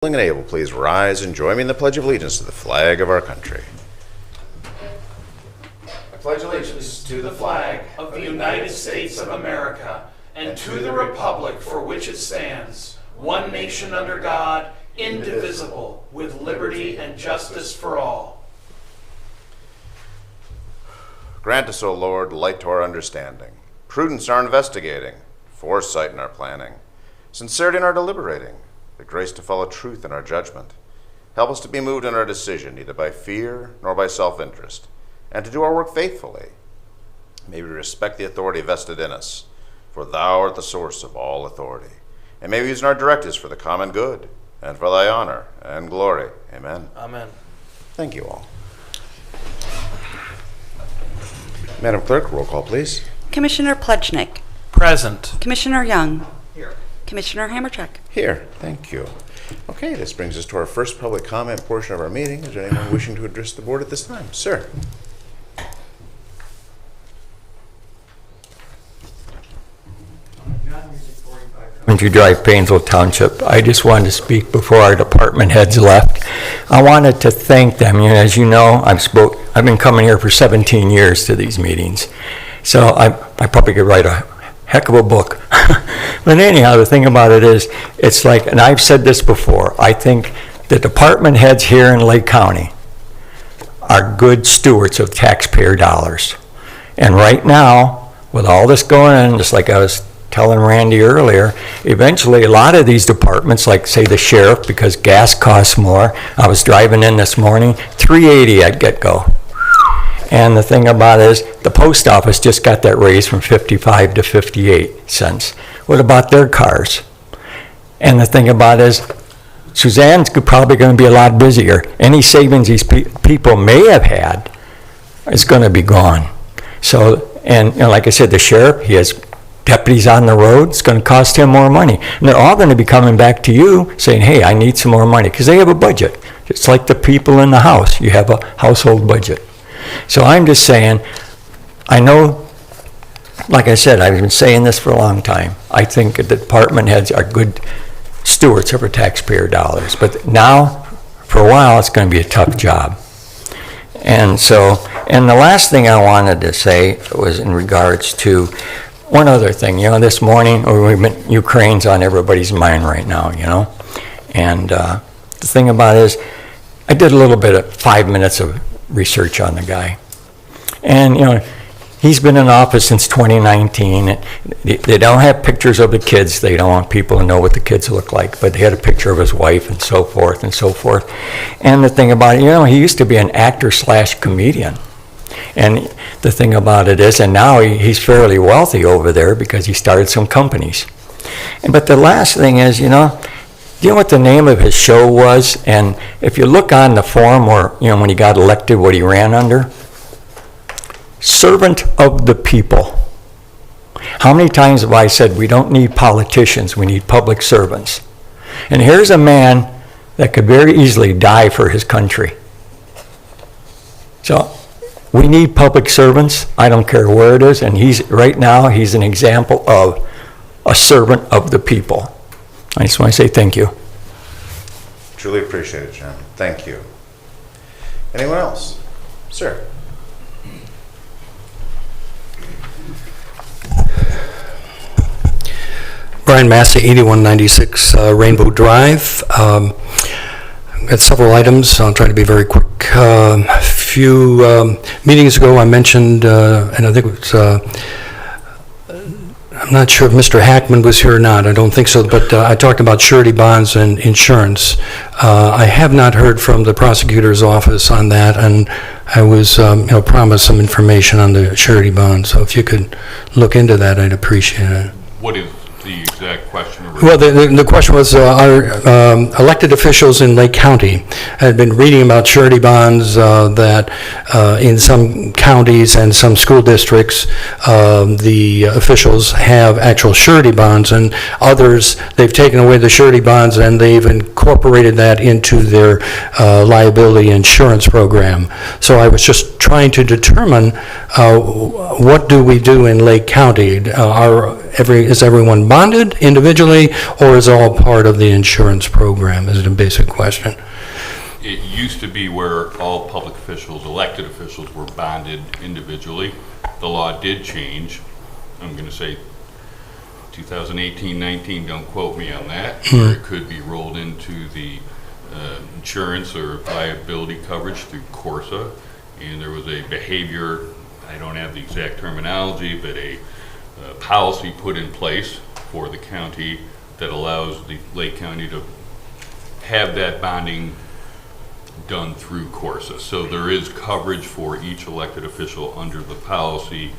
And able, please rise and join me in the Pledge of Allegiance to the flag of our country. I pledge allegiance to the flag of the United States of America and to the republic for which it stands, one nation under God, indivisible, with liberty and justice for all. Grant us, O Lord, light to our understanding, prudence in our investigating, foresight in our planning, sincerity in our deliberating, the grace to follow truth in our judgment. Help us to be moved in our decision, neither by fear nor by self-interest, and to do our work faithfully. May we respect the authority vested in us, for thou art the source of all authority. And may we use our directives for the common good, and for thy honor and glory. Amen. Amen. Thank you all. Madam Clerk, roll call, please. Commissioner Plechnik. Present. Commissioner Young. Here. Commissioner Hammercheck. Here, thank you. Okay, this brings us to our first public comment portion of our meeting. Is there anyone wishing to address the board at this time? Sir. Country Drive, Painesville Township. I just wanted to speak before our department heads left. I wanted to thank them. As you know, I've been coming here for 17 years to these meetings, so I probably could write a heck of a book. But anyhow, the thing about it is, it's like, and I've said this before, I think the department heads here in Lake County are good stewards of taxpayer dollars. And right now, with all this going on, just like I was telling Randy earlier, eventually a lot of these departments, like say the sheriff, because gas costs more, I was driving in this morning, $3.80 at get-go. And the thing about it is, the post office just got that raise from 55 to 58 cents. What about their cars? And the thing about it is, Suzanne's probably going to be a lot busier. Any savings these people may have had is going to be gone. So, and like I said, the sheriff, he has deputies on the road. It's going to cost him more money. And they're all going to be coming back to you saying, hey, I need some more money, because they have a budget. It's like the people in the house. You have a household budget. So I'm just saying, I know, like I said, I've been saying this for a long time. I think the department heads are good stewards of our taxpayer dollars. But now, for a while, it's going to be a tough job. And so, and the last thing I wanted to say was in regards to one other thing. This morning, Ukraine's on everybody's mind right now, And the thing about it is, I did a little bit of 5 minutes of research on the guy. And, he's been in office since 2019. They don't have pictures of the kids. They don't want people to know what the kids look like, but they had a picture of his wife and so forth and so forth. And the thing about it, he used to be an actor/comedian. And the thing about it is, and now he's fairly wealthy over there because he started some companies. But the last thing is, do you know what the name of his show was? And if you look on the form, or when he got elected, what he ran under, servant of the people. How many times have I said we don't need politicians, we need public servants? And here's a man that could very easily die for his country. So we need public servants. I don't care where it is, and right now he's an example of a servant of the people. I just want to say thank you. Truly appreciate it, John. Thank you. Anyone else? Sir. Brian Massey, 8196 Rainbow Drive. I've got several items. I'll try to be very quick. A few meetings ago I mentioned, and I think it was, I'm not sure if Mr. Hackman was here or not. I don't think so, but I talked about surety bonds and insurance. I have not heard from the prosecutor's office on that, and I was promised some information on the surety bonds. So if you could look into that, I'd appreciate it. What is the exact question? Well, the question was, our elected officials in Lake County had been reading about surety bonds that in some counties and some school districts, the officials have actual surety bonds, and others, they've taken away the surety bonds and they've incorporated that into their liability insurance program. So I was just trying to determine what do we do in Lake County. Our is everyone bonded individually, or is it all part of the insurance program, is a basic question. It used to be where all public officials, elected officials, were bonded individually. The law did change. I'm going to say 2018-19, don't quote me on that. It could be rolled into the insurance or liability coverage through Corsa. And there was a behavior, I don't have the exact terminology, but a policy put in place for the county that allows the Lake County to have that bonding done through Corsa. So there is coverage for each elected official under the policy.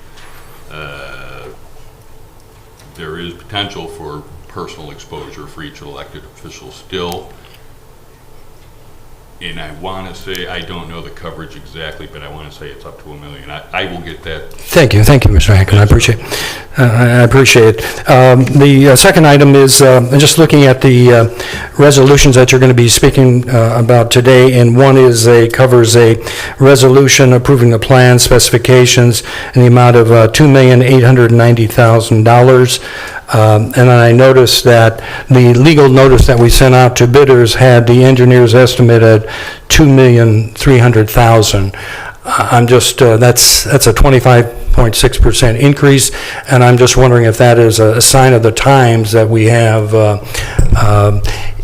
There is potential for personal exposure for each elected official still. And I want to say, I don't know the coverage exactly, but I want to say it's up to $1 million. I will get that. Thank you, Mr. Hankin. I appreciate it. The second item is just looking at the resolutions that you're going to be speaking about today, and one is covers a resolution approving the plan specifications in the amount of $2,890,000. And then I noticed that the legal notice that we sent out to bidders had the engineer's estimate at $2,300,000. I'm just, that's a 25.6% increase, and I'm just wondering if that is a sign of the times that we have,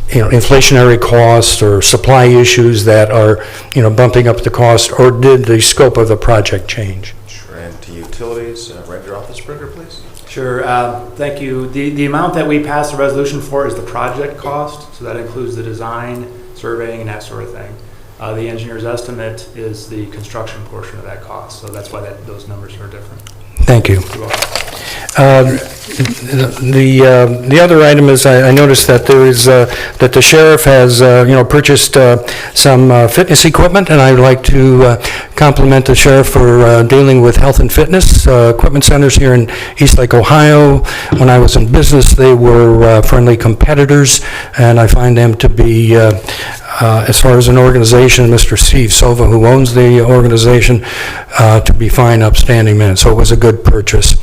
inflationary costs or supply issues that are, bumping up the cost, or did the scope of the project change? And to utilities, Ranger Roethlisberger, please. Sure, thank you. The amount that we passed the resolution for is the project cost, so that includes the design, surveying, and that sort of thing. The engineer's estimate is the construction portion of that cost, so that's why those numbers are different. Thank you. The other item is I noticed that there is that the sheriff has purchased some fitness equipment, and I'd like to compliment the sheriff for dealing with health and fitness equipment centers here in Eastlake, Ohio. When I was in business, they were friendly competitors, and I find them to be, as far as an organization, Mr. Steve Sova, who owns the organization, to be fine, upstanding men. So it was a good purchase.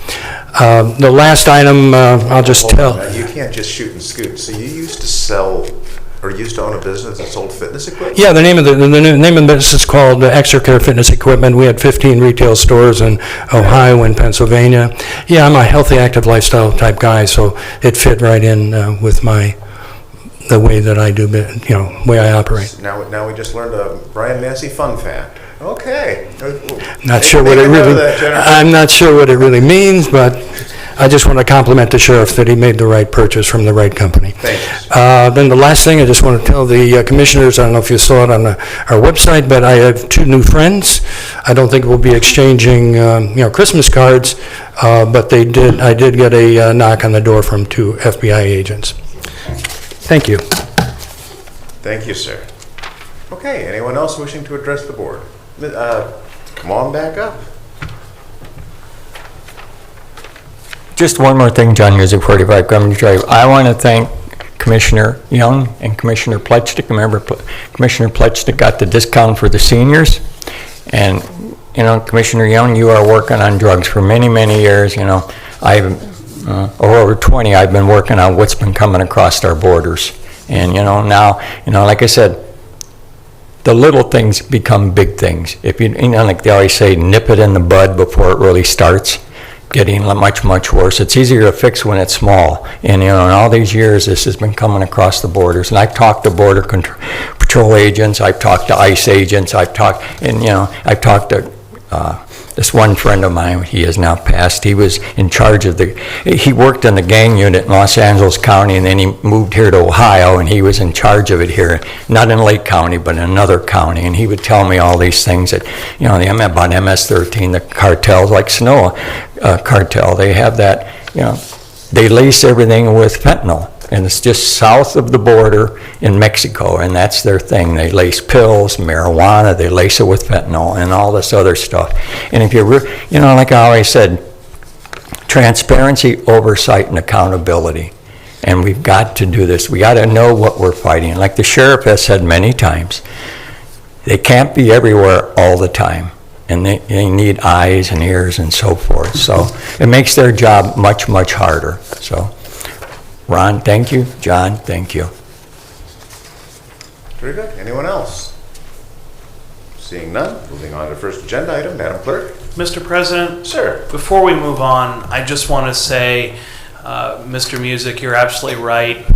The last item, I'll just tell. You can't just shoot and scoot. So you used to sell, or used to own a business that sold fitness equipment? Yeah, the name of the business is called Extracare Fitness Equipment. We had 15 retail stores in Ohio and Pennsylvania. Yeah, I'm a healthy, active lifestyle type guy, so it fit right in with the way that I do, way I operate. Now we just learned a Brian Massey fun fact. Okay. I'm not sure what it really means, but I just want to compliment the sheriff that he made the right purchase from the right company. Thanks. Then the last thing, I just want to tell the commissioners, I don't know if you saw it on our website, but I have 2 new friends. I don't think we'll be exchanging, Christmas cards, but I did get a knock on the door from 2 FBI agents. Thank you. Thank you, sir. Okay, anyone else wishing to address the board? Come on back up. Just one more thing, John Music, 45 Government Drive. I want to thank Commissioner Young and Commissioner Pletchnik. Remember, Commissioner Pletchnik got the discount for the seniors. And, Commissioner Young, you are working on drugs for many, many years. Over 20, I've been working on what's been coming across our borders. And, now, like I said, the little things become big things. If like they always say, nip it in the bud before it really starts getting much, much worse. It's easier to fix when it's small. And, in all these years, this has been coming across the borders. And I've talked to Border Patrol agents, I've talked to ICE agents, I've talked to this one friend of mine. He has now passed. He was in charge of he worked in the gang unit in Los Angeles County, and then he moved here to Ohio, and he was in charge of it here, not in Lake County, but in another county. And he would tell me all these things that, about MS-13, the cartels, like Sonoma cartel, they have that, they lace everything with fentanyl. And it's just south of the border in Mexico, and that's their thing. They lace pills, marijuana, they lace it with fentanyl and all this other stuff. And if you're, like I always said, transparency, oversight, and accountability. And we've got to do this. We got to know what we're fighting. Like the sheriff has said many times, they can't be everywhere all the time. and they need eyes and ears and so forth. So it makes their job much, much harder. So Ron, thank you. John, thank you. Very good. Anyone else? Seeing none, moving on to first agenda item, Madam Clerk. Mr. President, Sir. before we move on, I just want to say, Mr. Music, you're absolutely right.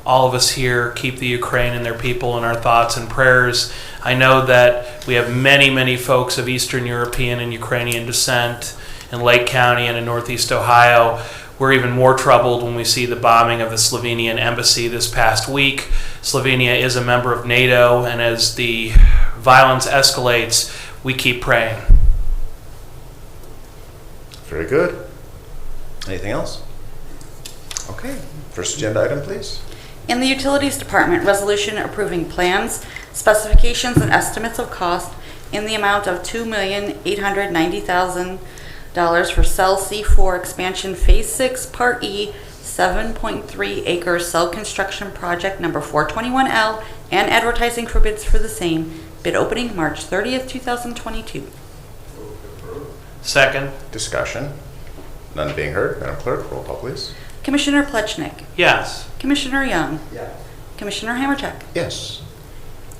All of us here keep the Ukraine and their people in our thoughts and prayers. I know that we have many, many folks of Eastern European and Ukrainian descent in Lake County and in Northeast Ohio. We're even more troubled when we see the bombing of the Slovenian embassy this past week. Slovenia is a member of NATO, and as the violence escalates, we keep praying. Very good. Anything else? Okay. First agenda item, please. In the Utilities Department, resolution approving plans, specifications, and estimates of cost in the amount of $2,890,000 for Cell C4 Expansion Phase 6, Part E, 7.3 acre cell construction project number 421L, and advertising for bids for the same. Bid opening March 30th, 2022. Second. Discussion. None being heard. Madam Clerk, roll call, please. Commissioner Plechnik. Yes. Commissioner Young. Yes. Commissioner Hammercheck. Yes.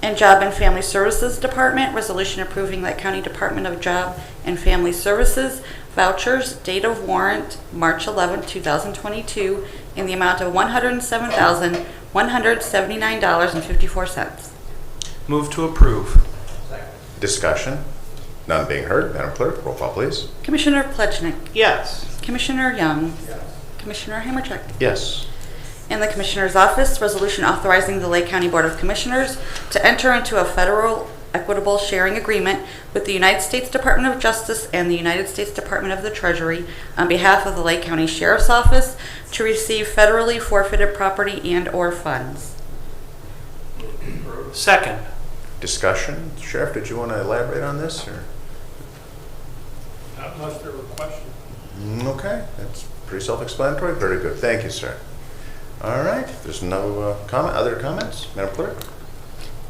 And Job and Family Services Department, resolution approving Lake County Department of Job and Family Services vouchers, date of warrant March 11, 2022, in the amount of $107,179.54. Move to approve. Discussion. None being heard. Madam Clerk, roll call, please. Commissioner Plechnik. Yes. Commissioner Young. Yes. Commissioner Hammercheck. Yes. In the Commissioner's Office, resolution authorizing the Lake County Board of Commissioners to enter into a federal equitable sharing agreement with the United States Department of Justice and the United States Department of the Treasury on behalf of the Lake County Sheriff's Office to receive federally forfeited property and/or funds. Second. Discussion. Sheriff, did you want to elaborate on this? Or? Not unless there were questions. Okay. That's pretty self-explanatory. Very good. Thank you, sir. All right. If there's no other comments, Madam Clerk?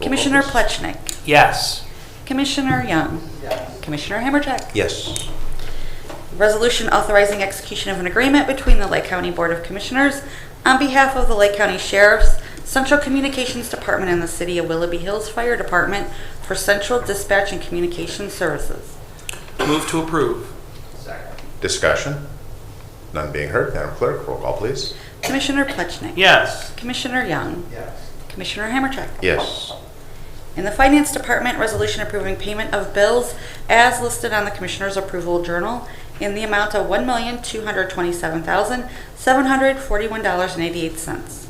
Commissioner Plechnik. Yes. Commissioner Young. Yes. Commissioner Hammercheck. Yes. Resolution authorizing execution of an agreement between the Lake County Board of Commissioners on behalf of the Lake County Sheriff's Central Communications Department and the City of Willoughby Hills Fire Department for Central Dispatch and Communication Services. Move to approve. Discussion. None being heard. Madam Clerk, roll call, please. Commissioner Plechnik. Yes. Commissioner Young. Yes. Commissioner Hammercheck. Yes. In the Finance Department, resolution approving payment of bills as listed on the Commissioner's Approval Journal in the amount of $1,227,741.88.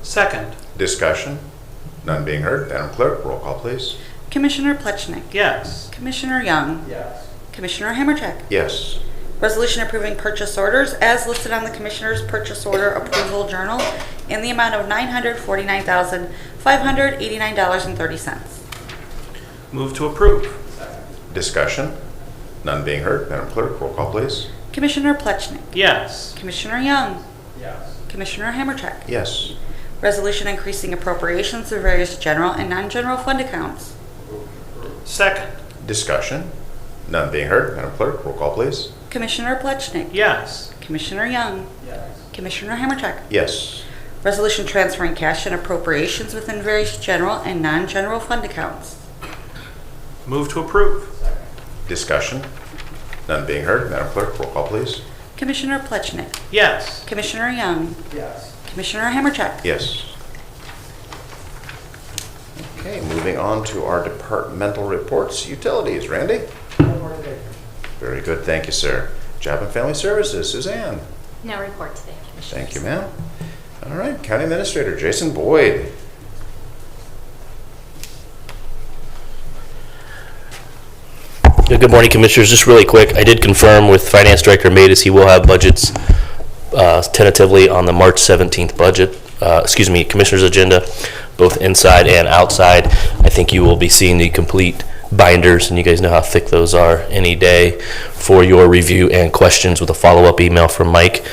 Second. Discussion. None being heard. Madam Clerk, roll call, please. Commissioner Plechnik. Yes. Commissioner Young. Yes. Commissioner Hammercheck. Yes. Resolution approving purchase orders as listed on the Commissioner's Purchase Order Approval Journal in the amount of $949,589.30. Move to approve. Discussion. None being heard. Madam Clerk, roll call, please. Commissioner Plechnik. Yes. Commissioner Young. Yes. Commissioner Hammercheck. Yes. Resolution increasing appropriations of various general and non-general fund accounts. Second. Discussion. None being heard. Madam Clerk, roll call, please. Commissioner Plechnik. Yes. Commissioner Young. Yes. Commissioner Hammercheck. Yes. Resolution transferring cash and appropriations within various general and non-general fund accounts. Move to approve. Discussion. None being heard. Madam Clerk, roll call, please. Commissioner Plechnik. Yes. Commissioner Young. Yes. Commissioner Hammercheck. Yes. Okay, moving on to our departmental reports. Utilities, Randy? Very good, thank you, sir. Job and Family Services, Suzanne? No report today, Commissioners. Thank you, ma'am. All right, County Administrator Jason Boyd. Good morning, Commissioners. Just really quick, I did confirm with Finance Director Matus he will have budgets tentatively on the March 17th Commissioners agenda, both inside and outside. I think you will be seeing the complete binders, and you guys know how thick those are, any day for your review and questions with a follow-up email from Mike.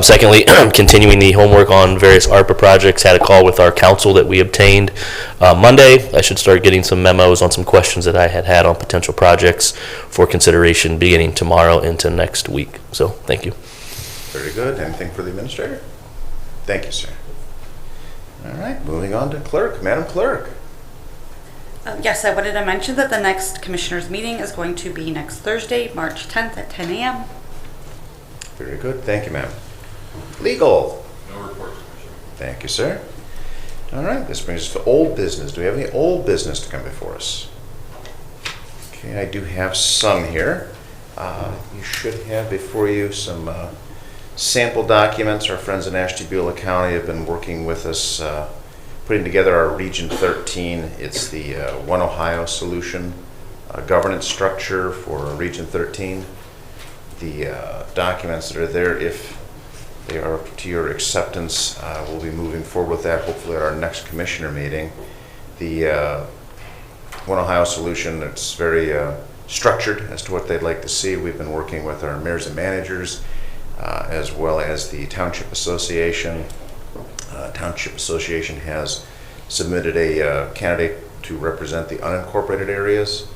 Secondly, continuing the homework on various ARPA projects. Had a call with our council that we obtained Monday. I should start getting some memos on some questions that I had on potential projects for consideration beginning tomorrow into next week. So thank you. Very good. Anything for the administrator? Thank you, sir. All right, moving on to clerk. Madam Clerk. Yes, I wanted to mention that the next commissioners meeting is going to be next Thursday, March 10th at 10 a.m. Very good. Thank you, ma'am. Legal. No reports, Commissioner. Thank you, sir. All right, this brings us to old business. Do we have any old business to come before us? Okay, I do have some here. You should have before you some sample documents. Our friends in Ashtabula County have been working with us, putting together our Region 13. It's the One Ohio solution governance structure for Region 13. The documents that are there, if they are to your acceptance, we'll be moving forward with that hopefully at our next commissioner meeting. The One Ohio solution, it's very structured as to what they'd like to see. We've been working with our mayors and managers as well as the Township Association. Township Association has submitted a candidate to represent the unincorporated areas.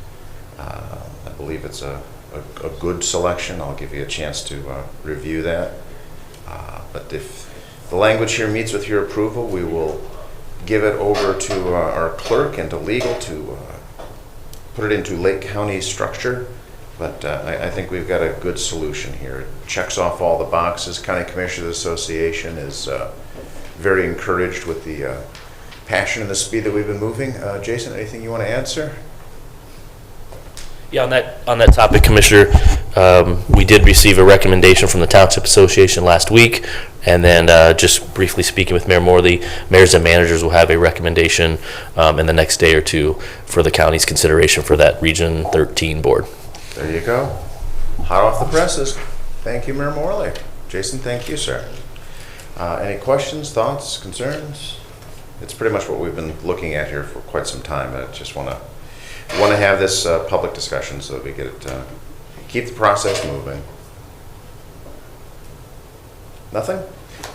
I believe it's a good selection. I'll give you a chance to review that. But if the language here meets with your approval, we will give it over to our clerk and to legal to put it into Lake County structure. But I think we've got a good solution here. It checks off all the boxes. County Commissioners Association is very encouraged with the passion and the speed that we've been moving. Jason, anything you want to add, sir? Yeah, on that topic, Commissioner, we did receive a recommendation from the Township Association last week, and then just briefly speaking with Mayor Morley, mayors and managers will have a recommendation in the next day or two for the county's consideration for that Region 13 board. There you go. Hot off the presses. Thank you, Mayor Morley. Jason, thank you, sir. Any questions, thoughts, concerns? It's pretty much what we've been looking at here for quite some time. I just want to have this public discussion so that we get it, keep the process moving. Nothing?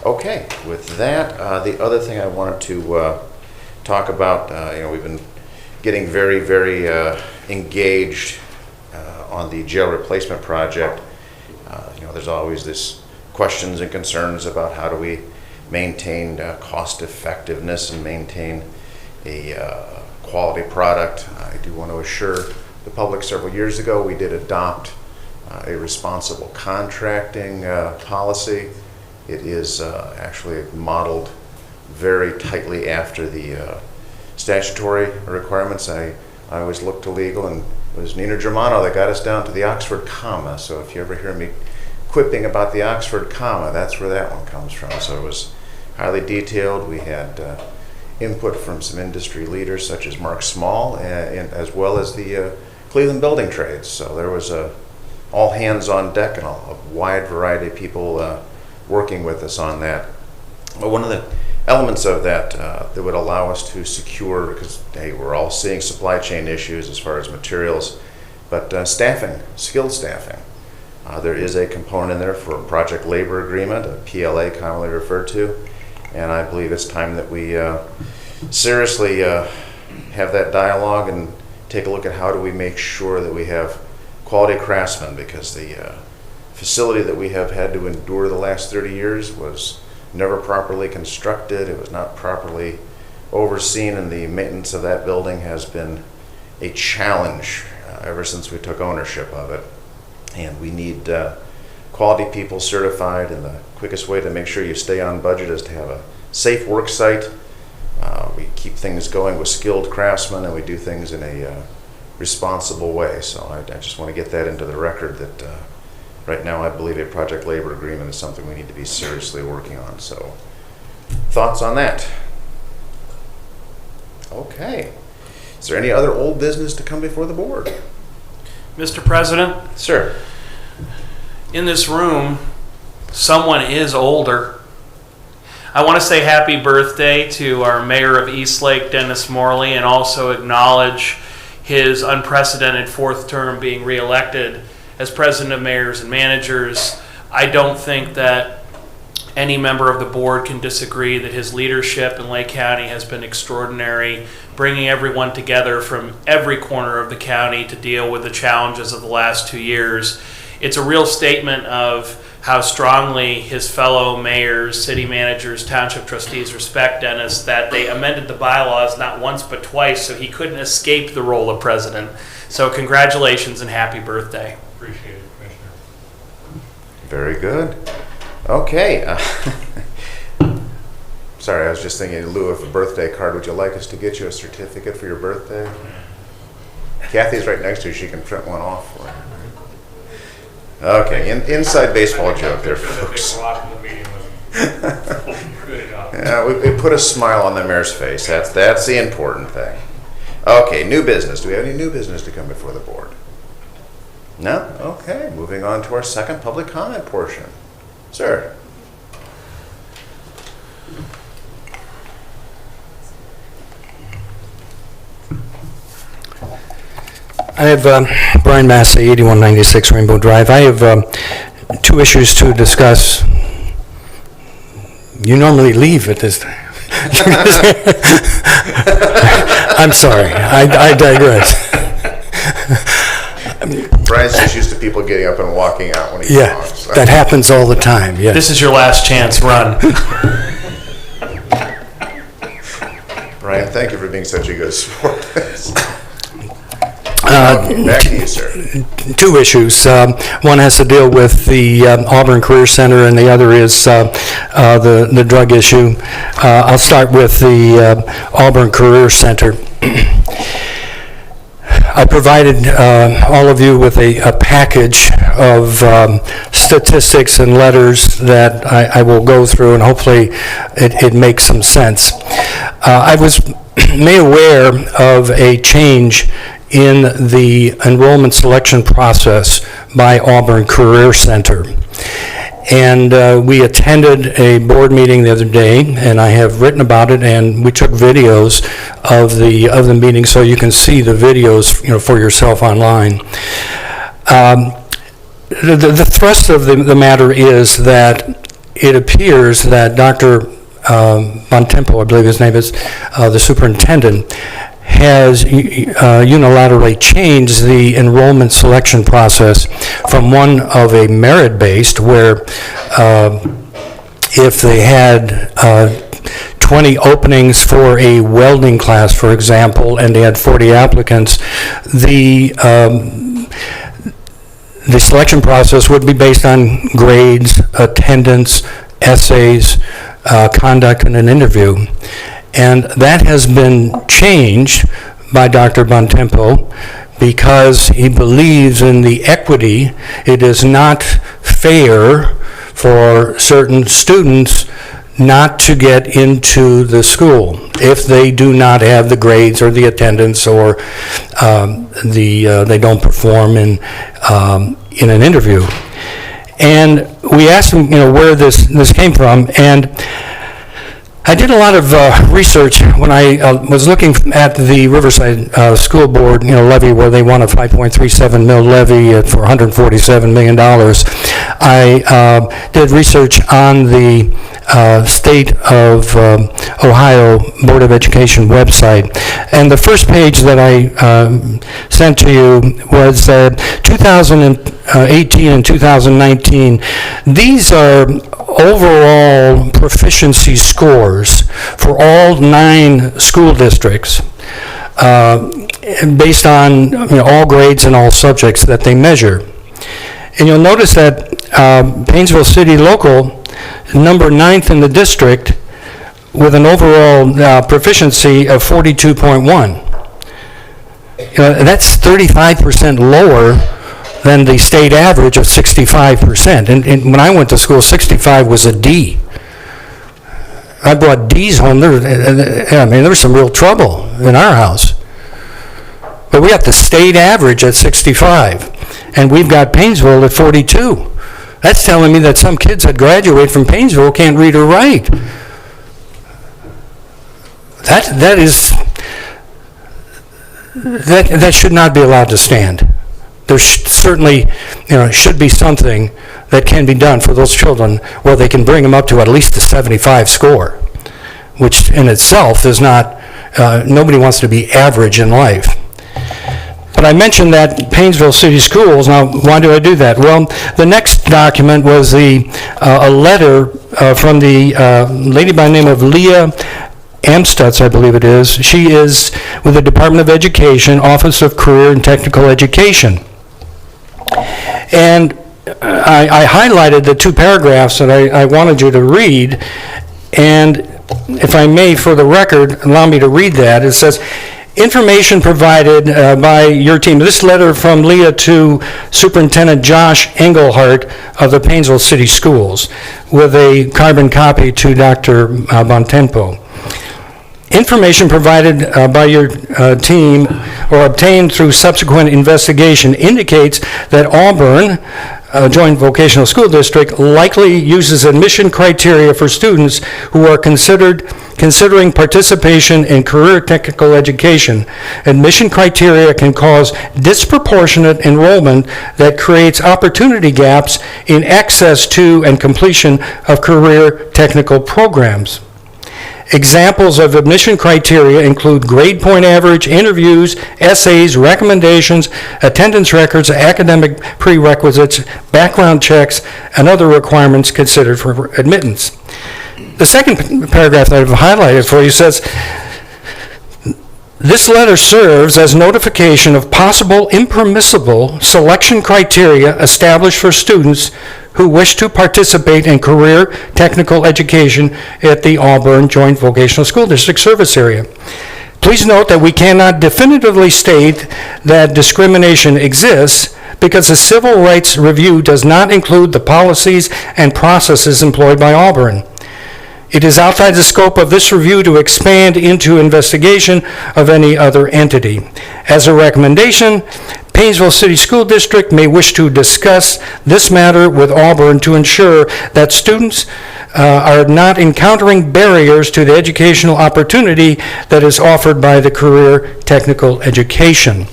Okay. With that, the other thing I wanted to talk about, we've been getting very, very engaged on the jail replacement project. There's always this questions and concerns about how do we maintain cost effectiveness and maintain a quality product. I do want to assure the public several years ago we did adopt a responsible contracting policy. It is actually modeled very tightly after the statutory requirements. I always look to legal, and it was Nina Germano that got us down to the Oxford comma. So if you ever hear me quipping about the Oxford comma, that's where that one comes from. So it was highly detailed. We had input from some industry leaders such as Mark Small, and as well as the Cleveland Building Trades. So there was all hands on deck and a wide variety of people working with us on that. But one of the elements of that that would allow us to secure, because hey, we're all seeing supply chain issues as far as materials, but staffing, skilled staffing. There is a component in there for a project labor agreement, a PLA commonly referred to, and I believe it's time that we seriously have that dialogue and take a look at how do we make sure that we have quality craftsmen, because the facility that we have had to endure the last 30 years was never properly constructed. It was not properly overseen, and the maintenance of that building has been a challenge ever since we took ownership of it. And we need quality people certified, and the quickest way to make sure you stay on budget is to have a safe work site. We keep things going with skilled craftsmen, and we do things in a responsible way. So I just want to get that into the record that right now I believe a project labor agreement is something we need to be seriously working on. So thoughts on that? Okay. Is there any other old business to come before the board? Mr. President, Sir. in this room, someone is older. I want to say happy birthday to our mayor of Eastlake, Dennis Morley, and also acknowledge his unprecedented fourth term being reelected as president of mayors and managers. I don't think that any member of the board can disagree that his leadership in Lake County has been extraordinary, bringing everyone together from every corner of the county to deal with the challenges of the last 2 years. It's a real statement of how strongly his fellow mayors, city managers, township trustees respect Dennis, that they amended the bylaws not once but twice so he couldn't escape the role of president. So congratulations and happy birthday. Appreciate it, Commissioner. Very good. Okay. Sorry, I was just thinking in lieu of a birthday card, would you like us to get you a certificate for your birthday? Kathy's right next to you. She can print one off for you. Okay, inside baseball joke there, folks. Yeah, we put a smile on the mayor's face. That's the important thing. Okay, new business. Do we have any new business to come before the board? No? Okay, moving on to our second public comment portion. Sir. I have Brian Massey, 8196 Rainbow Drive. I have 2 issues to discuss. You normally leave at this time. I'm sorry, I digress. Brian's just used to people getting up and walking out when he talks. So. That happens all the time, yes. This is your last chance, run. Brian, thank you for being such a good sport. Back to you, sir. 2 issues. One has to deal with the Auburn Career Center, and the other is the drug issue. I'll start with the Auburn Career Center. I provided all of you with a package of statistics and letters that I will go through, and hopefully it makes some sense. I was made aware of a change in the enrollment selection process by Auburn Career Center. And we attended a board meeting the other day, and I have written about it, and we took videos of the meeting, so you can see the videos, for yourself online. The thrust of the matter is that it appears that Dr. Bontempo, I believe his name is, the superintendent, has unilaterally changed the enrollment selection process from one of a merit-based, where if they had 20 openings for a welding class, for example, and they had 40 applicants, the selection process would be based on grades, attendance, essays, conduct, and an interview. And that has been changed by Dr. Bontempo because he believes in the equity. It is not fair for certain students not to get into the school if they do not have the grades or the attendance, or they don't perform in an interview. And we asked him, where this came from, and I did a lot of research when I was looking at the Riverside School Board, levy, where they won a 5.37 mil levy for $147 million. I did research on the State of Ohio Board of Education website, and the first page that I sent to you was 2018 and 2019. These are overall proficiency scores for all 9 school districts, based on all grades and all subjects that they measure. And you'll notice that Painesville City Local, number 9th in the district, with an overall proficiency of 42.1. That's 35% lower than the state average of 65%. And when I went to school, 65 was a D. I brought D's home. There was some real trouble in our house. But we got the state average at 65, and we've got Painesville at 42. That's telling me that some kids that graduate from Painesville can't read or write. that should not be allowed to stand. There certainly, should be something that can be done for those children where they can bring them up to at least a 75 score, which in itself is not, nobody wants to be average in life. But I mentioned that Painesville City Schools. Now, why do I do that? Well, the next document was a letter from the lady by the name of Leah Amstutz, I believe it is. She is with the Department of Education, Office of Career and Technical Education. And I highlighted the two paragraphs that I wanted you to read. And if I may, for the record, allow me to read that. It says, information provided by your team. This letter from Leah to Superintendent Josh Engelhardt of the Painesville City Schools with a carbon copy to Dr. Bontempo. Information provided by your team or obtained through subsequent investigation indicates that Auburn, Joint Vocational School District, likely uses admission criteria for students who are considering participation in career technical education. Admission criteria can cause disproportionate enrollment that creates opportunity gaps in access to and completion of career technical programs. Examples of admission criteria include grade point average, interviews, essays, recommendations, attendance records, academic prerequisites, background checks, and other requirements considered for admittance. The second paragraph that I've highlighted for you says, this letter serves as notification of possible impermissible selection criteria established for students who wish to participate in career technical education at the Auburn Joint Vocational School District service area. Please note that we cannot definitively state that discrimination exists because the Civil Rights Review does not include the policies and processes employed by Auburn. It is outside the scope of this review to expand into investigation of any other entity. As a recommendation, Painesville City School District may wish to discuss this matter with Auburn to ensure that students are not encountering barriers to the educational opportunity that is offered by the career technical education.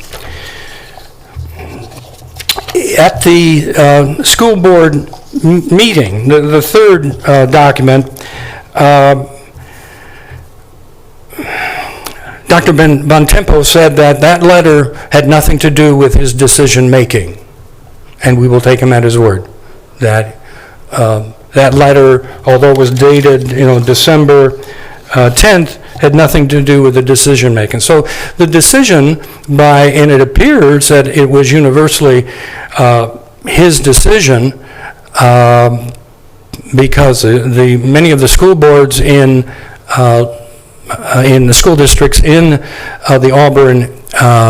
At the school board meeting, the third document, Dr. Bontempo said that letter had nothing to do with his decision-making, and we will take him at his word. That letter, although it was dated, December 10th, had nothing to do with the decision-making. So the decision and it appears that it was universally his decision because many of the school boards in the school districts in the Auburn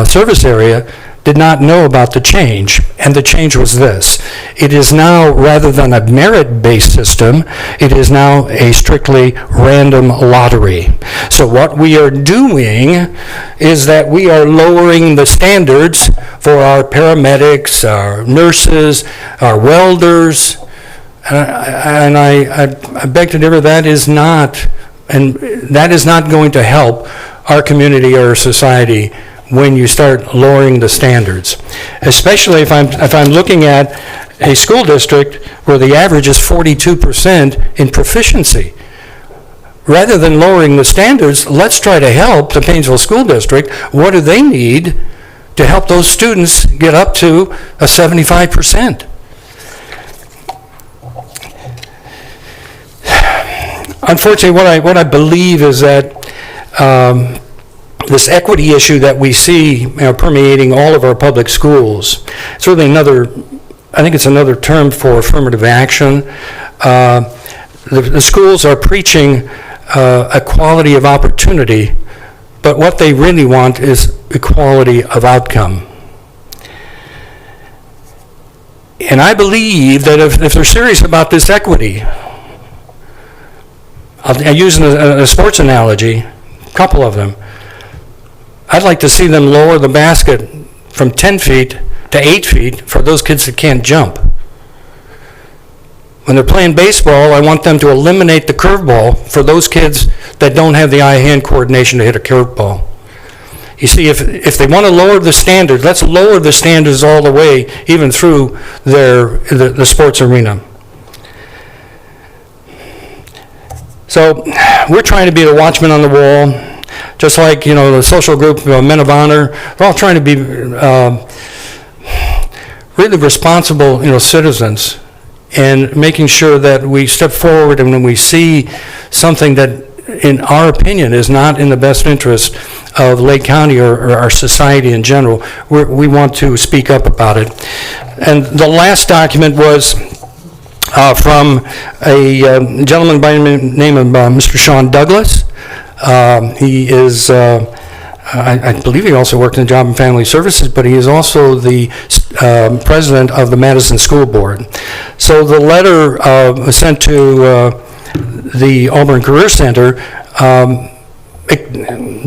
service area did not know about the change, and the change was this. It is now, rather than a merit-based system, it is now a strictly random lottery. So what we are doing is that we are lowering the standards for our paramedics, our nurses, our welders, and I beg to differ, that is not going to help our community or society when you start lowering the standards. Especially if I'm looking at a school district where the average is 42% in proficiency. Rather than lowering the standards, let's try to help the Painesville School District. What do they need to help those students get up to a 75%? Unfortunately, what I believe is that this equity issue that we see permeating all of our public schools, it's really I think it's another term for affirmative action. The schools are preaching equality of opportunity, but what they really want is equality of outcome. And I believe that if they're serious about this equity, I'll use a sports analogy, a couple of them. I'd like to see them lower the basket from 10 feet to 8 feet for those kids that can't jump. When they're playing baseball, I want them to eliminate the curveball for those kids that don't have the eye-hand coordination to hit a curveball. You see, if they want to lower the standards, let's lower the standards all the way, even through the sports arena. So we're trying to be the watchman on the wall, just like, the social group, Men of Honor. We're all trying to be really responsible, citizens, and making sure that we step forward, and when we see something that, in our opinion, is not in the best interest of Lake County or our society in general, we want to speak up about it. And the last document was from a gentleman by the name of Mr. Sean Douglas. He is, I believe he also worked in Job and Family Services, but he is also the president of the Madison School Board. So the letter was sent to the Auburn Career Center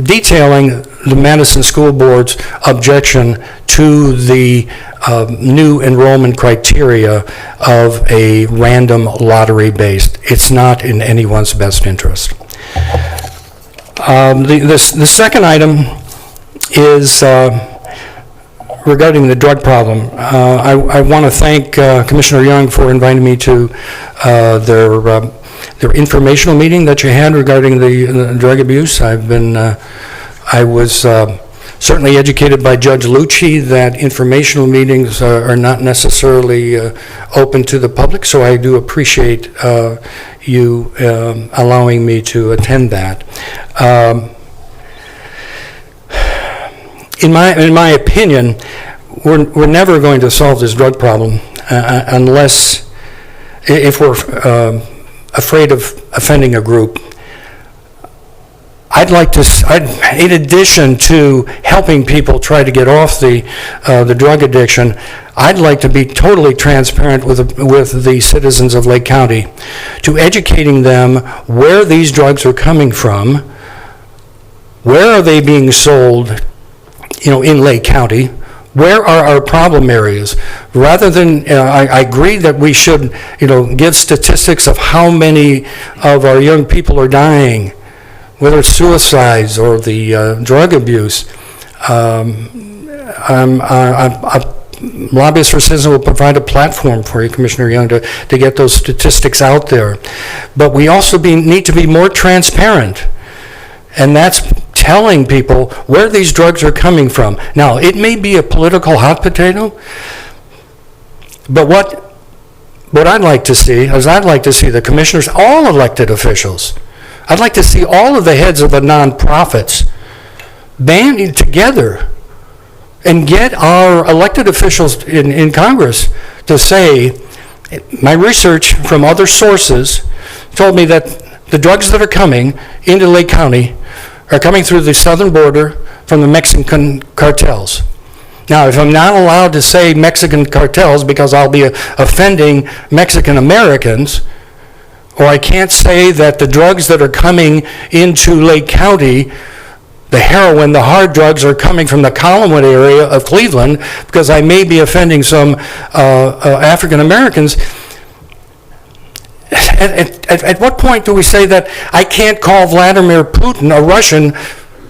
detailing the Madison School Board's objection to the new enrollment criteria of a random lottery based. It's not in anyone's best interest. The second item is regarding the drug problem. I want to thank Commissioner Young for inviting me to their informational meeting that you had regarding the drug abuse. I was certainly educated by Judge Lucci that informational meetings are not necessarily open to the public, so I do appreciate you allowing me to attend that. In my opinion, we're never going to solve this drug problem unless, if we're afraid of offending a group. I'd like to, in addition to helping people try to get off the drug addiction, I'd like to be totally transparent with the citizens of Lake County, to educating them where these drugs are coming from, where are they being sold, in Lake County, where are our problem areas, rather than, I agree that we should, give statistics of how many of our young people are dying, whether it's suicides or the drug abuse. Lobbyists for Citizens will provide a platform for you, Commissioner Young, to get those statistics out there. But we also need to be more transparent, and that's telling people where these drugs are coming from. Now, it may be a political hot potato, but what I'd like to see is I'd like to see the commissioners, all elected officials, I'd like to see all of the heads of the nonprofits banding together and get our elected officials in Congress to say, my research from other sources told me that the drugs that are coming into Lake County are coming through the southern border from the Mexican cartels. Now, if I'm not allowed to say Mexican cartels because I'll be offending Mexican Americans, or I can't say that the drugs that are coming into Lake County, the heroin, the hard drugs, are coming from the Collinwood area of Cleveland, because I may be offending some African Americans. At what point do we say that I can't call Vladimir Putin a Russian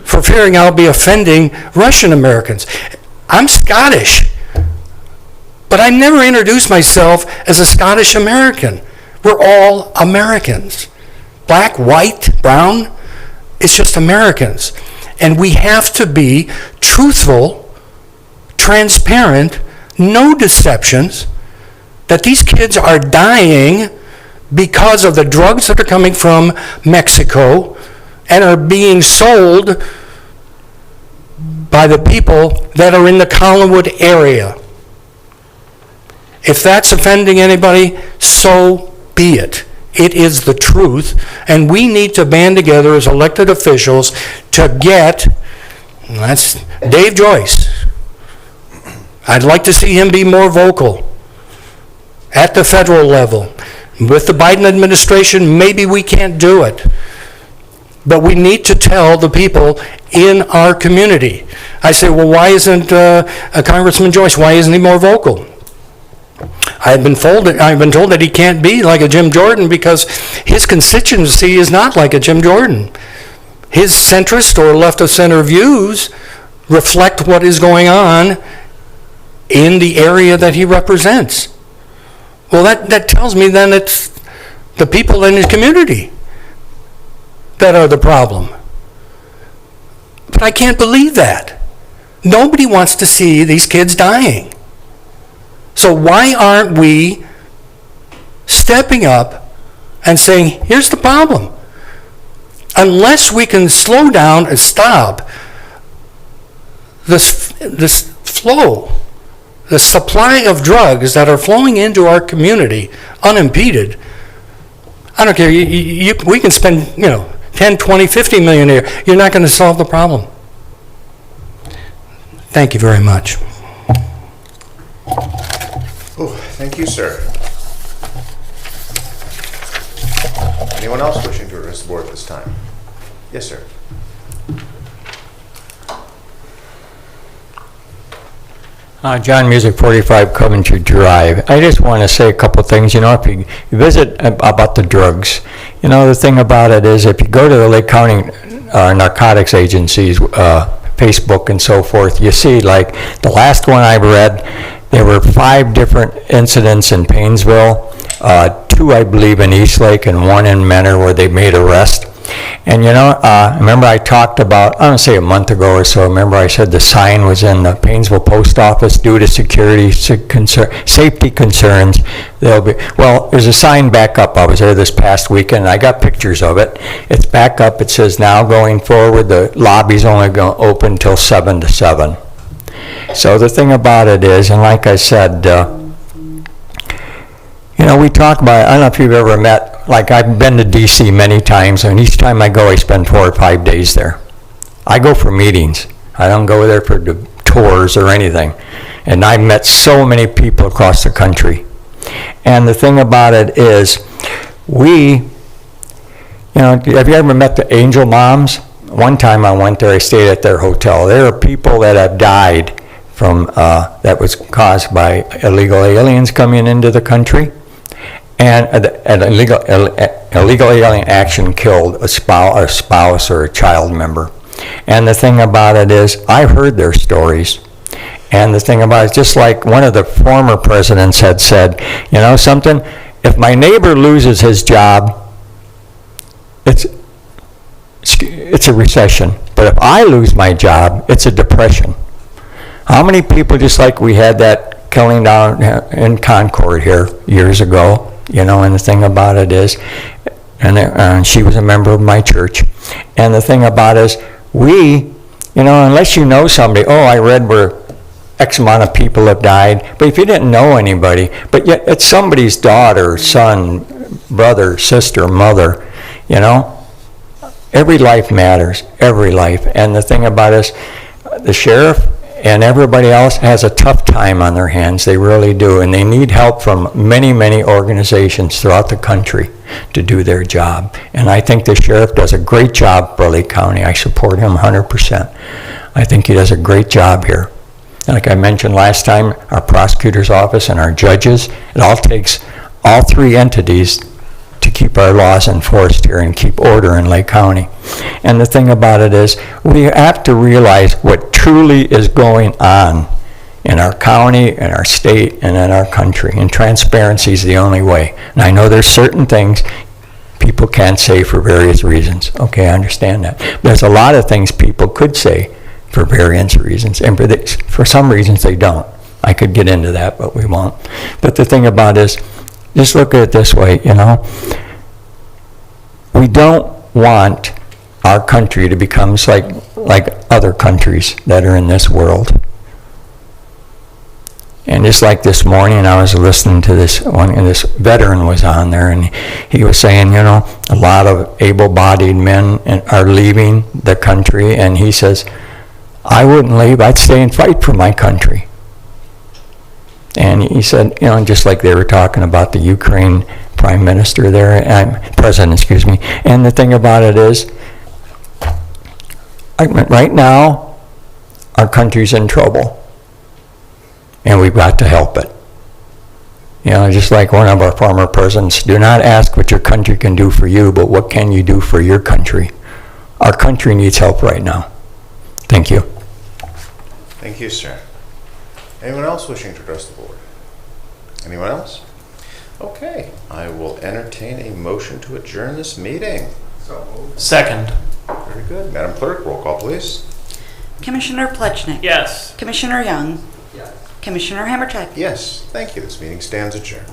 for fearing I'll be offending Russian Americans? I'm Scottish, but I never introduced myself as a Scottish American. We're all Americans. Black, white, brown, it's just Americans. And we have to be truthful, transparent, no deceptions, that these kids are dying because of the drugs that are coming from Mexico and are being sold by the people that are in the Collinwood area. If that's offending anybody, so be it. It is the truth, and we need to band together as elected officials to get, that's Dave Joyce. I'd like to see him be more vocal at the federal level. With the Biden administration, maybe we can't do it. But we need to tell the people in our community. I say, well, why isn't Congressman Joyce, why isn't he more vocal? I've been told that he can't be like a Jim Jordan because his constituency is not like a Jim Jordan. His centrist or left of center views reflect what is going on in the area that he represents. Well, that tells me then it's the people in his community that are the problem. But I can't believe that. Nobody wants to see these kids dying. So why aren't we stepping up and saying, here's the problem. Unless we can slow down and stop this flow, the supply of drugs that are flowing into our community unimpeded, I don't care, we can spend, 10, 20, 50 million a year. You're not going to solve the problem. Thank you very much. Oh, thank you, sir. Anyone else wishing to address the board at this time? Yes, sir. John Music, 45 Coventry Drive. I just want to say a couple things. If you visit about the drugs, the thing about it is if you go to the Lake County Narcotics Agency's Facebook and so forth, you see, like, the last one I read, there were 5 different incidents in Paynesville, 2, I believe, in Eastlake and 1 in Menor where they made arrest. And remember I talked about, I don't say a month ago or so, remember I said the sign was in the Paynesville Post Office due to safety concerns. There's a sign back up. I was there this past weekend and I got pictures of it. It's back up. It says now going forward the lobby's only going to open until 7 to 7. So the thing about it is, and like I said, we talk about, I don't know if you've ever met, like I've been to DC many times, and each time I go I spend 4 or 5 days there. I go for meetings. I don't go there for the tours or anything. And I've met so many people across the country. And the thing about it is, have you ever met the Angel Moms? One time I went there, I stayed at their hotel. There are people that have died from, that was caused by illegal aliens coming into the country. And an illegal alien action killed a spouse or a child member. And the thing about it is, I've heard their stories. And the thing about it is, just like one of the former presidents had said, something, if my neighbor loses his job, it's a recession. But if I lose my job, it's a depression. How many people, just like we had that killing down in Concord here years ago, and the thing about it is, and she was a member of my church, and the thing about it is, unless you know somebody, I read where X amount of people have died, but if you didn't know anybody, but yet it's somebody's daughter, son, brother, sister, mother, every life matters, every life. And the thing about it is, the sheriff and everybody else has a tough time on their hands. They really do. And they need help from many, many organizations throughout the country to do their job. And I think the sheriff does a great job for Lake County. I support him 100%. I think he does a great job here. And like I mentioned last time, our prosecutor's office and our judges, it all takes all 3 entities to keep our laws enforced here and keep order in Lake County. And the thing about it is, we have to realize what truly is going on in our county, in our state, and in our country. And transparency is the only way. And I know there's certain things people can't say for various reasons. Okay, I understand that. There's a lot of things people could say for various reasons, and for some reasons they don't. I could get into that, but we won't. But the thing about it is, just look at it this way, we don't want our country to become like other countries that are in this world. And just like this morning, I was listening to this one, and this veteran was on there, and he was saying, a lot of able-bodied men are leaving the country, and he says, I wouldn't leave, I'd stay and fight for my country. And he said, just like they were talking about the Ukraine prime minister there, president, excuse me. And the thing about it is, right now, our country's in trouble. And we've got to help it. Just like one of our former presidents, do not ask what your country can do for you, but what can you do for your country? Our country needs help right now. Thank you. Thank you, sir. Anyone else wishing to address the board? Anyone else? Okay, I will entertain a motion to adjourn this meeting. Second. Very good. Madam Clerk, roll call, please. Commissioner Plechnik. Yes. Commissioner Young. Commissioner Hammercheck. Yes, thank you. This meeting stands adjourned.